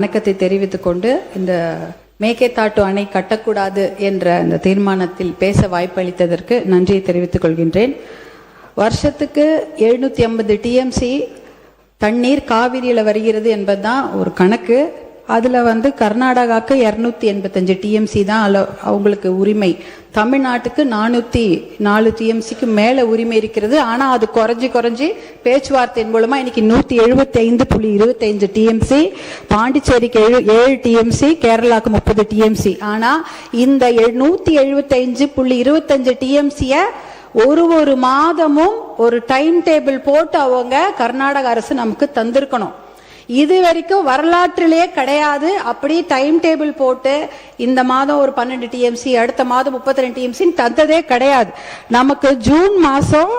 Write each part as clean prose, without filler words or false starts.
வணக்கத்தை தெரிவித்துக் கொண்டு இந்த மேகேதாட்டு அணை கட்டக்கூடாது என்ற அந்த தீர்மானத்தில் பேச வாய்ப்பளித்ததற்கு நன்றியை தெரிவித்துக் கொள்கின்றேன். வருஷத்துக்கு 750 டிஎம்சி தண்ணீர் காவிரியில் வருகிறது என்பதுதான் ஒரு கணக்கு. அதில் கர்நாடகாவுக்கு 285 டிஎம்சி தான் அவங்களுக்கு உரிமை. தமிழ்நாட்டுக்கு 404 டிஎம்சிக்கு மேலே உரிமை இருக்கிறது. ஆனால் அது குறைஞ்சி பேச்சுவார்த்தையின் மூலமாக இன்னைக்கு 175.25 டிஎம்சி, பாண்டிச்சேரிக்கு 7 டிஎம்சி, கேரளாவுக்கு 30 டிஎம்சி. ஆனால் இந்த 175.25 டிஎம்சியை ஒரு மாதமும் ஒரு டைம் டேபிள் போட்டு அவங்க கர்நாடக அரசு நமக்கு தந்திருக்கணும். இது வரைக்கும் வரலாற்றிலே கிடையாது. அப்படி டைம் டேபிள் போட்டு இந்த மாதம் ஒரு 12 டிஎம்சி, அடுத்த மாதம் 32 டிஎம்சி தந்ததே கிடையாது. நமக்கு ஜூன் மாசம்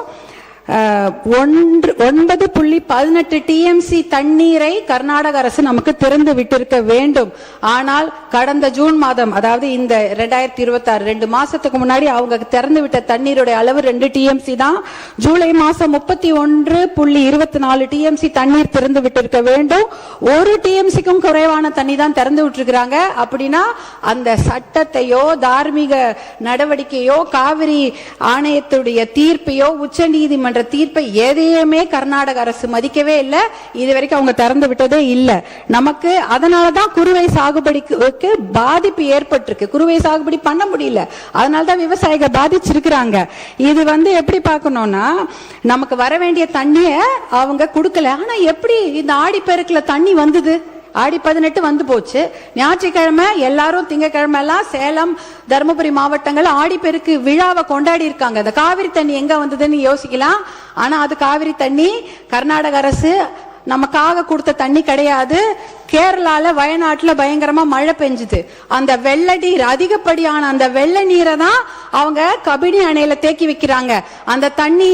9.18 டிஎம்சி தண்ணீரை கர்நாடக அரசு நமக்கு திறந்து விட்டிருக்க வேண்டும். ஆனால் கடந்த ஜூன் மாதம், அதாவது இந்த 2026 2 மாசத்துக்கு முன்னாடி அவங்க திறந்து விட்ட தண்ணீருடைய அளவு 2 டிஎம்சி தான். ஜூலை மாசம் 31.24 டிஎம்சி தண்ணீர் திறந்து விட்டிருக்க வேண்டும். 1 டிஎம்சிக்கும் குறைவான தண்ணி தான் திறந்து விட்டுருக்காங்க. அப்படின்னா அந்த சட்டத்தையோ தார்மீக நடவடிக்கையோ காவிரி ஆணையத்துடைய தீர்ப்பையோ உச்ச நீதிமன்ற தீர்ப்பை எதையுமே கர்நாடக அரசு மதிக்கவே இல்லை. இதுவரைக்கும் அவங்க திறந்து விட்டதே இல்லை. நமக்கு அதனாலதான் குறுவை சாகுபடிக்கு பாதிப்பு ஏற்பட்டிருக்கு. குறுவை சாகுபடி பண்ண முடியல. அதனாலதான் விவசாயிகள் பாதிச்சிருக்கிறாங்க. இது எப்படி பார்க்கணும்னா, நமக்கு வர வேண்டிய தண்ணிய அவங்க கொடுக்கல. ஆனா எப்படி இந்த ஆடிப்பெருக்குல தண்ணி வந்தது? ஆடி 18 வந்து போச்சு. ஞாயிற்றுக்கிழமை எல்லாரும் திங்கக்கிழமை எல்லாம் சேலம் தருமபுரி மாவட்டங்கள் ஆடிப்பெருக்கு விழாவை கொண்டாடி இருக்காங்க. இந்த காவிரி தண்ணி எங்க வந்ததுன்னு யோசிக்கலாம். ஆனா அது காவிரி தண்ணி கர்நாடக அரசு நமக்காக கொடுத்த தண்ணி கிடையாது. கேரளால வயநாட்டுல பயங்கரமா மழை பெஞ்சுது. அந்த வெள்ள நீர், அதிகப்படியான அந்த வெள்ள நீரை தான் அவங்க கபினி அணையில தேக்கி வைக்கிறாங்க. அந்த தண்ணி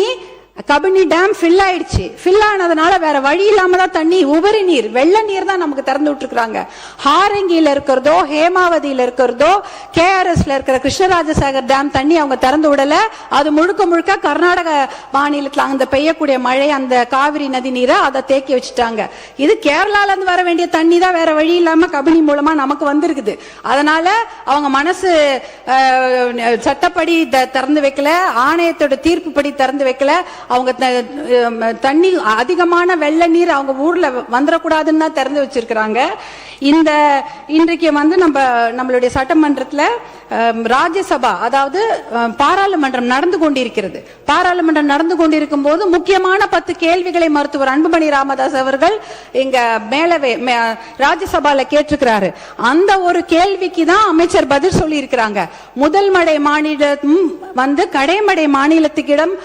கபினி டேம் ஃபில் ஆயிடுச்சு. ஃபில் ஆனதுனால வேற வழி இல்லாம தான் தண்ணி, உபரி நீர், வெள்ள நீர் தான் நமக்கு திறந்து விட்டுருக்காங்க. ஹாரங்கியில இருக்கிறதோ, ஹேமாவதியில இருக்கிறதோ, கேஆர்எஸ்ல இருக்கிற கிருஷ்ணராஜசாகர் டேம் தண்ணி அவங்க திறந்து விடல. அது முழுக்க கர்நாடக மாநிலத்தில் அந்த பெய்யக்கூடிய மழை, அந்த காவிரி நதி நீரை அதை தேக்கி வச்சுட்டாங்க. இது கேரளால இருந்து வர வேண்டிய தண்ணி தான் வேற வழி இல்லாம கபினி மூலமா நமக்கு வந்திருக்குது. அதனால அவங்க மனசு சட்டப்படி திறந்து வைக்கல, ஆணையத்தோட தீர்ப்பு படி திறந்து வைக்கல. அவங்க தண்ணி அதிகமான வெள்ள நீர் அவங்க ஊர்ல வந்துடக்கூடாதுன்னு தான் திறந்து வச்சிருக்கிறாங்க. இன்றைக்கு நம்மளுடைய சட்டமன்றத்துல ராஜ்யசபா, அதாவது பாராளுமன்றம் நடந்து கொண்டிருக்கிறது. பாராளுமன்றம் நடந்து கொண்டிருக்கும் போது முக்கியமான 10 கேள்விகளை மருத்துவர் அன்புமணி ராமதாஸ் அவர்கள் இங்க மேலவே ராஜ்யசபால கேட்டிருக்கிறாரு. அந்த ஒரு கேள்விக்கு தான் அமைச்சர் பதில் சொல்லி இருக்கிறாங்க. முதல் மடை மாநிலம் கடைமடை மாநிலத்துக்கிடம்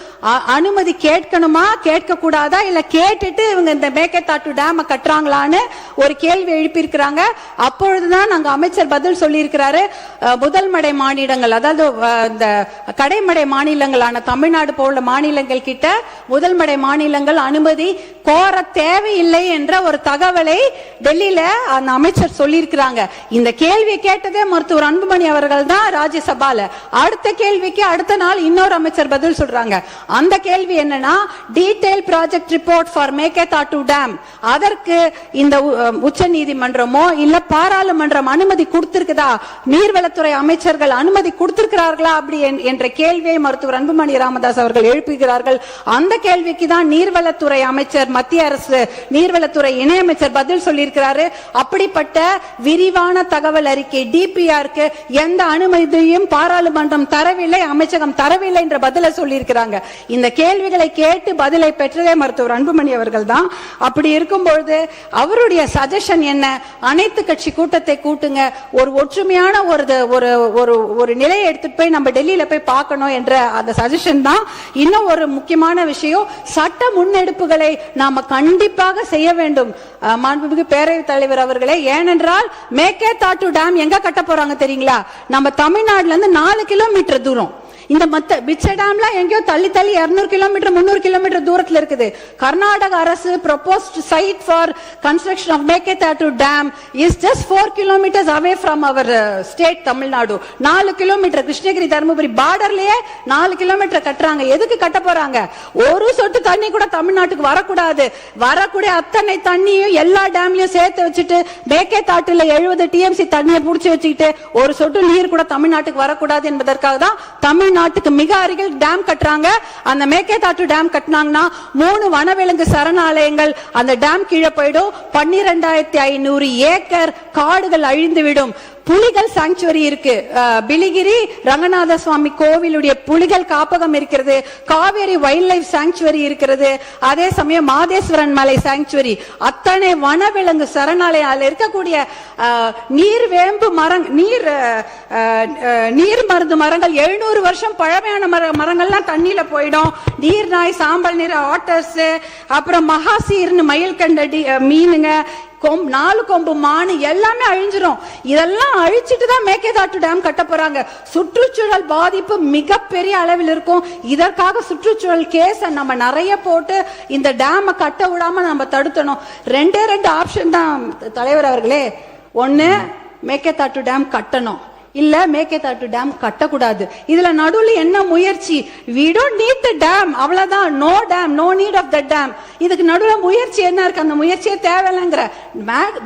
அனுமதி கேட்கணுமா, கேட்க கூடாதா, இல்ல கேட்டுட்டு இவங்க இந்த மேகேதாட்டு டேம் கட்டுறாங்களான்னு ஒரு கேள்வி எழுப்பி இருக்கிறாங்க. அப்பொழுதுதான் நாங்க அமைச்சர் பதில் சொல்லி இருக்கிறாரு. முதல் மடை மாநிலங்கள், அதாவது இந்த கடைமடை மாநிலங்களான தமிழ்நாடு போல மாநிலங்கள் கிட்ட முதல் மடை மாநிலங்கள் அனுமதி கோர தேவையில்லை என்ற ஒரு தகவலை டெல்லியில அந்த அமைச்சர் சொல்லி இருக்கிறாங்க. இந்த கேள்வியை கேட்டதே மருத்துவர் அன்புமணி அவர்கள் தான் ராஜ்யசபால. அடுத்த கேள்விக்கு அடுத்த நாள் இன்னொரு அமைச்சர் பதில் சொல்றாங்க. அந்த கேள்வி என்னன்னா, detail project report for Mekedatu dam, அதற்கு இந்த உச்ச நீதிமன்றமோ இல்ல பாராளுமன்றம் அனுமதி கொடுத்திருக்குதா, நீர்வளத்துறை அமைச்சர்கள் அனுமதி கொடுத்திருக்கிறார்களா அப்படி என்ற கேள்வியை மருத்துவர் அன்புமணி ராமதாஸ் அவர்கள் எழுப்புகிறார்கள். அந்த கேள்விக்கு தான் நீர்வளத்துறை அமைச்சர், மத்திய அரசு நீர்வளத்துறை இணையமைச்சர் பதில் சொல்லியிருக்கிறாரு. அப்படிப்பட்ட விரிவான தகவல் அறிக்கை டிபிஆருக்கு எந்த அனுமதியும் பாராளுமன்றம் தரவில்லை, அமைச்சகம் தரவில்லை என்ற பதிலை சொல்லியிருக்கிறாங்க. இந்த கேள்விகளை கேட்டு பதிலை பெற்றதே மருத்துவர் அன்புமணி அவர்கள் தான். அப்படி இருக்கும்பொழுது அவருடைய சஜஷன் என்ன? அனைத்து கட்சி கூட்டத்தை கூட்டுங்க, ஒரு ஒற்றுமையான ஒரு நிலையை எடுத்துட்டு போய் நம்ம டெல்லியில போய் பார்க்கணும் என்ற அந்த சஜஷன் தான். இன்னும் ஒரு முக்கியமான விஷயம், சட்ட முன்னெடுப்புகளை நாம கண்டிப்பாக செய்ய வேண்டும் மாண்புமிகு பேரவைத் தலைவர் அவர்களே. ஏனென்றால் மேகேதாட்டு டேம் எங்க கட்ட போறாங்க தெரியுங்களா? நம்ம தமிழ்நாடுல இருந்து 4 கிலோமீட்டர் தூரம். இந்த மத்த மிச்ச டேம்லாம் எங்கேயோ தள்ளி தள்ளி 200 கிலோமீட்டர் 300 கிலோமீட்டர் தூரத்துல இருக்குது. கர்நாடக அரசு proposed site for construction of Meketatu Dam is just 4 kilometers away from our state Tamil Nadu. 4 kilometer Krishnagiri Dharmapuri பார்டர்லயே 4 கிலோமீட்டர் கட்டுறாங்க. எதுக்கு கட்ட போறாங்க? ஒரு சொட்டு தண்ணி கூட தமிழ்நாட்டுக்கு வரக்கூடாது. வரக்கூடிய அத்தனை தண்ணியும் எல்லா டேம்லயும் சேர்த்து வச்சுட்டு மேகேதாட்டுல 70 TMC தண்ணியை புடிச்சு வச்சுக்கிட்டு ஒரு சொட்டு நீர் கூட தமிழ்நாட்டுக்கு வரக்கூடாது என்பதற்காக தான் தமிழ்நாட்டுக்கு மிக அருகில் டேம் கட்டுறாங்க. அந்த மேகேதாட்டு டேம் கட்டினாங்கன்னா 3 வனவிலங்கு சரணாலயங்கள் அந்த டேம் கீழே போயிடும். 12,500 ஏக்கர் காடுகள் அழிந்துவிடும். புலிகள் சாங்சுவரி இருக்கு. பிலிகிரி ரங்கநாத சுவாமி கோவிலுடைய புலிகள் காப்பகம் இருக்கிறது. காவேரி வைல்ட் லைஃப் சாங்சுவரி இருக்கிறது. அதே சமயம் மாதேஸ்வரன் மலை சாங்சுவரி, அத்தனை வனவிலங்கு சரணாலயம் இருக்கக்கூடிய நீர் வேம்பு நீர் மருந்து மரங்கள் 700 வருஷம் பழமையான மரங்கள்லாம் தண்ணியில போயிடும். நீர்நாய், சாம்பல் நீர் ஆட்டர்ஸ், அப்புறம் மகாசீர்னு மயில் கண்டடி மீனுங்க, 4 கொம்பு மானு எல்லாமே அழிஞ்சிரும். இதெல்லாம் அழிச்சிட்டு தான் மேகேதாட்டு டேம் கட்ட போறாங்க. சுற்றுச்சூழல் பாதிப்பு மிகப்பெரிய அளவில் இருக்கும். இதற்காக சுற்றுச்சூழல் கேஸ் நம்ம நிறைய போட்டு இந்த டேமை கட்ட விடாம நம்ம தடுத்தணும். 2 ஆப்ஷன் தான் தலைவர் அவர்களே. ஒன்னு மேகேதாட்டு டேம் கட்டணும், இல்ல மேகேதாட்டு டேம் கட்டக்கூடாது. இதுல நடுவுல என்ன முயற்சி? we don't need the dam, அவ்வளவுதான். no dam, no need of the dam. இதுக்கு நடுவுல முயற்சி என்ன இருக்கு? அந்த முயற்சியே தேவையில்லைங்கிற.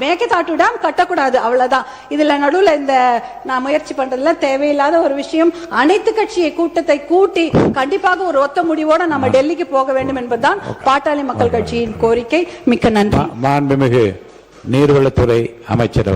மேகேதாட்டு டேம் கட்டக்கூடாது, அவ்வளவுதான். இதுல நடுவுல இந்த நான் முயற்சி பண்றதுல தேவையில்லாத ஒரு விஷயம். அனைத்து கட்சியை கூட்டத்தை கூட்டி கண்டிப்பாக ஒரு ஒத்த முடிவோட நம்ம டெல்லிக்கு போக வேண்டும் என்பதுதான் பாட்டாளி மக்கள் கட்சியின் கோரிக்கை. மிக்க நன்றி. மாண்புமிகு நீர்வளத்துறை அமைச்சர்.